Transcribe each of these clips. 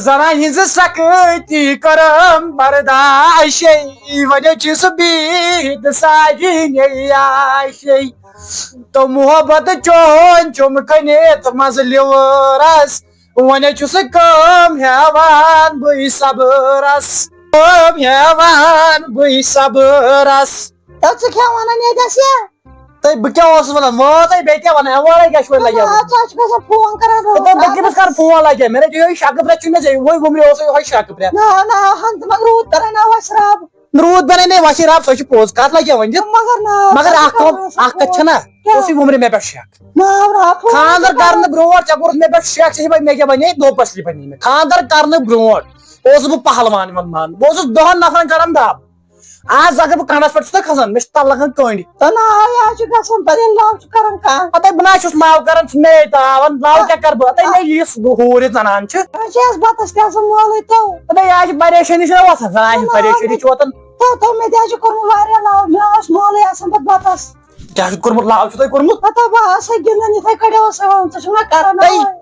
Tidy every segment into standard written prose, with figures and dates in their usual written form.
زنان ہز سکتی کرم برداشے وجہ چھ سہ بہت ساجن آشے تو محبت چون چم کنت مز لورس ون چھ سہ کم ہیوان بے صبرس کم ہیوان بے صبرس کیا ونان بہ کیا ونان وے بی کیا ونان وارے کیا لگے فون کران بہ کمس کر فون لگے مے یہ شک پہ چھ وہ ومرے یہ شک پہ روٗد بَناونو اَسہِ رب روٗد بنے وسی رب سو پوز کت لگے ون مگر کت نا اسی ومرے مے پہ شک خاندر کرنے برونٹ ٹھیک مے پہ شک مے کیا بنے دو پسلی بنی مے خاندر کرنے برونٹ بہ پہلوان مان بہت دہن نفرن کران دب آج اگر بہ کنڈس پہ کھسان مے تل لگان کنڈ پتہ بہ نہ لاو کران مے تاون لاو کیا کر بہ مے یس ہور زنان بتس تہ مولے تو یہ پریشانی وتان زنان پریشانی وتان تو مے تہ کورمت واریاہ لاو مے مولے آسان پتہ بتس کیا کورمت لاو تہ کورمت پتہ بہٕ گِنٛدان یِتھے کٔٹھۍ اوس ژٕ چھُکھ کران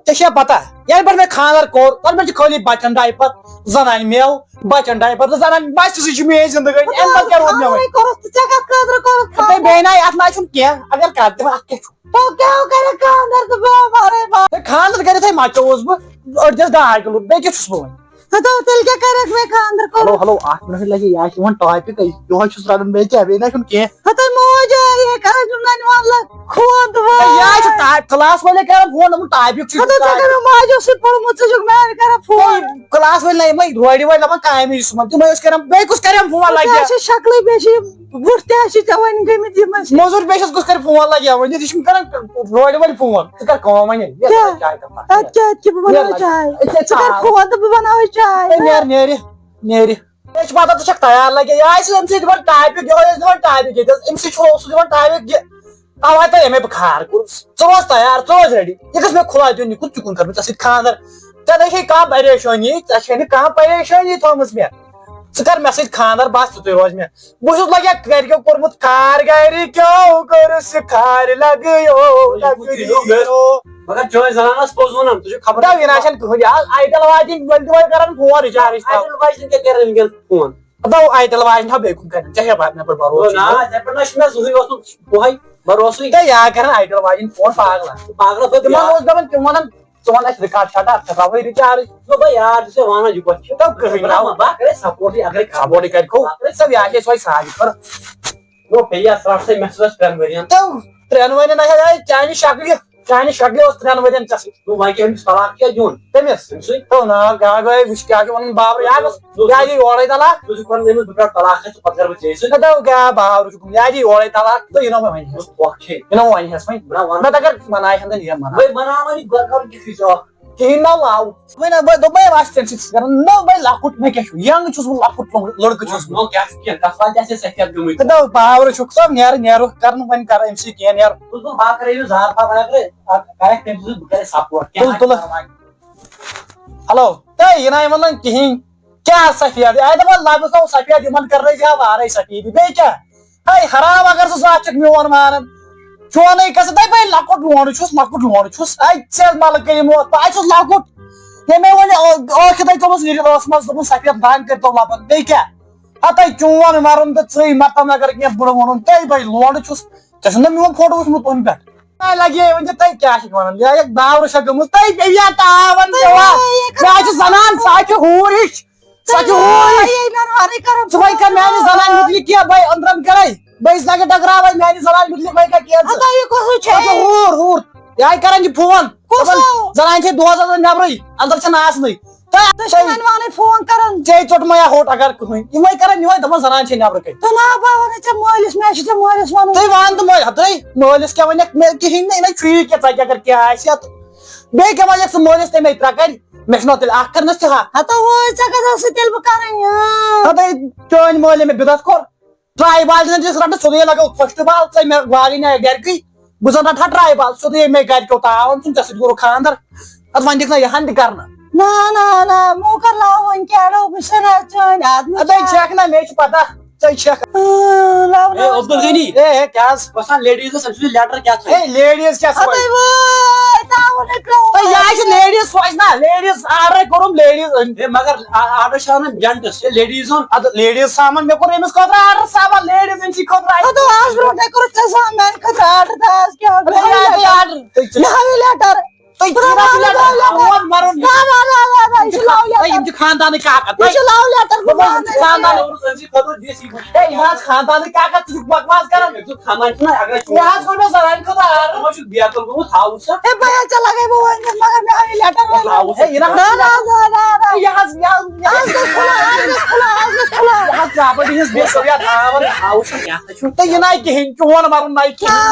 ژےٚ پتہ ییٚلہِ پٮ۪ٹھ مےٚ خاندر کوٚر تتھ پٮ۪ٹھ چھِ خٲلی بچن ڈایپر زنانہِ میو بچن ڈایپر تہٕ زنانہِ بس سُہ چھِ میٲنۍ زندگٲنی امہِ پتہٕ کیٛاہ روٗد مےٚ وۄنۍ بیٚیہِ اتھ نہ چھُنہٕ کینٛہہ اگر کر تہِ اتھ کیٛاہ چھُ خاندر کٔرِتھٕے مچووُس بہٕ أڑجس 2.5 کِلوٗ بیٚیہِ کیٛاہ چھُس بہٕ وۄنۍ تیٚلہِ کیٛاہ کَرکھ مےٚ خاندر ہلو ہلو اکھ منٹ لگے یہ چھُ یِوان ٹاپِک یہوے چھُس رٹان بیٚیہِ کیٛاہ بیٚیہِ نہ چھُنہٕ کینٛہہ موج خوند یہ چھُ کلاس وٲلۍ کران فون دوٚپُن ٹاپِک چھُ ماجو سۭتۍ پوٚرمُت ژٕ چھُکھ میانہِ کران فون کلاس وٲلۍ نہ یِمے رورِ وٲلۍ دپان کامہِ صُبحن تِمے ٲسۍ کران بیٚیہِ کُس کریم فون لگہِ شکلٕے بیٚیہِ چھِ بُتھ تہِ چھِ ژےٚ وۄنۍ گٔمٕتۍ یِم موٚزوٗر بیٚیہِ کُس کرِ فون لگہِ وۄنۍ یہِ چھُ کران رورِ وٲلۍ فون ژٕ کر کٲم وۄنۍ بہٕ بناوٕ چاے ژٕ کر فون تہٕ بہٕ بناوٕ چاے نیرِ مےٚ چھِ پتہ ژٕ چھکھ تیار لگے یہ آسہِ أمۍ سٕے دِوان ٹاپِک یہوے ٲسۍ دِوان ٹاپِک ییٚتہِ أمۍ سٕے چھُ سُہ دِوان ٹاپِک یہِ اوے تۄہہِ اَمے بہٕ کھار کوٚر ژٕ اوس تیار ژٕ اوس ریڈی یہِ گژھِ مےٚ کھُلاے دیُن یہِ کُن چُکُن کر مےٚ ژےٚ سۭتۍ خاندر ژےٚ نَے چھے کانٛہہ پریشٲنی ژےٚ چھے نہٕ کانٛہہ پریشٲنی تھٲومٕژ مےٚ ژٕ کر مےٚ سۭتۍ خاندر بس تِتُے روزِ مےٚ بہٕ چھُس لگیا گرِکیو کوٚرمُت کھار گرِکیو کوٚر سُہ کھارِ لگیو مگر چٲنۍ زنان ٲس پوٚز ونان ژٕ چھُکھ خبر یہِ نہ چھنہٕ کٕہٕنۍ آز آیٹل واجِنۍ ؤلۍ تِمے کران فون رِچارٕج آیٹل واجنہِ کیٛاہ کران وٕنکٮ۪ن فون دَپو آیٹل واجنہِ ہا بیٚیہِ کُن کران ژےٚ چھے مےٚ پٮ۪ٹھ بروسہٕ نہ ژےٚ پٮ۪ٹھ نہ چھُ مےٚ زٕہٕنۍ اوسمُت بۄہے بروسٕے یا کران آیٹل واجنۍ فون پاگلا پاگلا تِمن اوس دپان تِم ونان ژٕ ون اسہِ رِکاڈ شٹا ژٕ تراوہے رِچارٕج بہٕ یار چھُس ژےٚ ونان یہِ کۄس چھِ کٕہٕنۍ بہٕ کرے سپورٹٕے اگرے سپورٹٕے کرِکھو سب یہ آسہِ وۄنۍ ساجہِ خٲر گوٚو بیٚیہِ ژٕ رٹ سا مےٚ سۭتۍ ٲس 3 ؤرین تہٕ 3 ؤرین چانہِ شکلہِ اوس 3 ؤرین ژےٚ سۭتۍ وۄنۍ کیٛاہ أمِس طلاق کیٛاہ دیُن تٔمِس أمۍ سٕے تو نا گا گٔے وٕچھ کیٛاہ چھُ ونان بابر یہِ دی یورے طلاق ژٕ چھُکھ ونان أمِس بہٕ کَرٕ طلاق ژٕ پتہٕ کرٕ بہٕ ژےٚ سۭتۍ دَپو کیٛاہ باورٕ چھُکھ یہِ دی یورے طلاق تہٕ یہِ نو مےٚ وۄنۍ پۄکھ چھے یہِ نو وۄنۍ وۄنۍ مےٚ اگر مناے ہن یہِ مناو وۄنۍ بناوان یہِ گۄڈٕ کرُن کِتھ کٔنۍ کِہیٖنۍ نہ لاو وۄنۍ دوٚپ مےٚ آسہِ ژےٚ سۭتۍ کران نو بے لۄکُٹ مےٚ کیٛاہ چھُ ینگ چھُس بہٕ لۄکُٹ لڑکہٕ چھُس بہٕ کیٛاہ چھُ کینٛہہ تتھ واتہِ آسہِ سفید گٔمٕتۍ تہٕ دوٚپ باورٕ چھُکھ ژٕ نیرٕ کر نہٕ وۄنۍ کرٕ أمۍ سٕے کینٛہہ نیرٕ بہٕ کرے أمِس زار پار اگرے کرکھ تٔمۍ سۭتۍ بہٕ کرے سپورٹ تُلہٕ ہلو تہٕ یہِ نَے وَنان کِہیٖنۍ کیٛاہ سفید دپان لبہٕ تھاو سفید یِمن کرنٲے زِ وارے سفیدی بیٚیہِ کیٛاہ ہے حرام اگر ژٕ زاتھ چھکھ میون مانان چونٕے گژھان دپے لۄکُٹ لونڈٕ چھُس ہے ژےٚ ملکہٕ یِمو بہٕ چھُس لۄکُٹ ییٚمے وۄنۍ ٲکھِتھے تھوٚمُس ٲس منٛز دوٚپُن سفید دانہِ کٔرۍتو لبن بیٚیہِ کیٛاہ ہتے چون مرُن تہٕ ژٕے مطلب اگر کینٛہہ بُرٕ ووٚنُن تے بے لونڈٕ چھُس ژےٚ چھُنہ میون فوٹو وٕچھمُت اَمہِ پٮ۪ٹھ لگے ؤنۍ تُہۍ کیٛاہ چھِکھ ونان یہِ باورٕ چھےٚ گٔمٕژ تُہۍ بیٚیہِ تاون مےٚ چھِ زنان سۄ چھِ ہوٗر ہِش سۄ چھِ ہوٗر ژٕ وۄنۍ کر میانہِ زنانہِ مُتعلِق کینٛہہ بے أنٛدرم کرے بیٚیِس نگہٕ ٹکراوے میانہِ زنانہِ مُتعلِق وۄنۍ کر کینٛہہ ہوٗر یہِ آیہِ کران یہِ فون زنانہِ چھے دۄہس آسان نیبرٕے اندر چھنہٕ آسنٕے فون کران ژےٚ ژوٚٹمے ہوٹ اگر کٕہٕنۍ یِمے کران یِہوے دپان زنان چھے نیبرٕ کٔنۍ مٲلِس مےٚ چھُ ژےٚ مٲلِس وَنُن تُہۍ وَن تہٕ ہتٲے مٲلِس کیٛاہ وَنٮ۪کھ مےٚ کِہیٖنۍ نہٕ یہِ نَے چھُیی کینٛہہ ژَتہِ اگر کینٛہہ آسہِ یا بیٚیہِ کیٛاہ وَنٮ۪کھ ژٕ مٲلِس تَمے 3 کرِ مےٚ چھُنہ تیٚلہِ اکھ کرنس تہِ حق ہتٲے چٲنۍ مٲلۍ مےٚ بِدعت کوٚر ٹراے بال چھِ أسۍ رٹان سیوٚدُے لگو فٔسٹ بال ژٕ مےٚ والٕنۍ گرِکٕے بہٕ زن رٹہٕ ہا ٹراے بال سیوٚدُے ییٚمے گرِکیو تاوان ژٕ ژےٚ سۭتۍ کوٚرُکھ خاندر ادٕ وۄنۍ دِکھ نہ یِہن تہِ کرنہٕ ہتٲے چھکھ نہ مےٚ چھِ پتہ ژےٚ چھَکھ اے عبدل غنی اے کیٛاہ حظ بسان لیڈیز سمجھ لیٹر کیا تھا اے لیڈیٖز کیٛاہ سوزِ تہٕ یہِ آسہِ لیڈیٖز سوزِ نا لیڈیٖز آرڈر کوٚرُم لیڈیٖز اے مگر آرڈر چھِ انان جنٹس یہ لیڈیز ہن اَدٕ لیڈیٖز سامان مےٚ کوٚر أمِس خٲطرٕ آرڈر سامان لیڈیٖز أمسٕے خٲطرٕ آرڈر یِم چھِ خاندانٕکۍ کاکد خاندانٕکۍ کاکد ژٕ چھُکھ بکواس کران خاندان چھُنہ اگر یہِ حظ کوٚر مےٚ زنانہِ خٲطرٕ آرڈر ما چھُ بیکل گوٚمُت ہاوُس سا ہاوُس سا کیا چھُ تہٕ یہِ ناے کِہینۍ چون مَرُن ناے کِہینۍ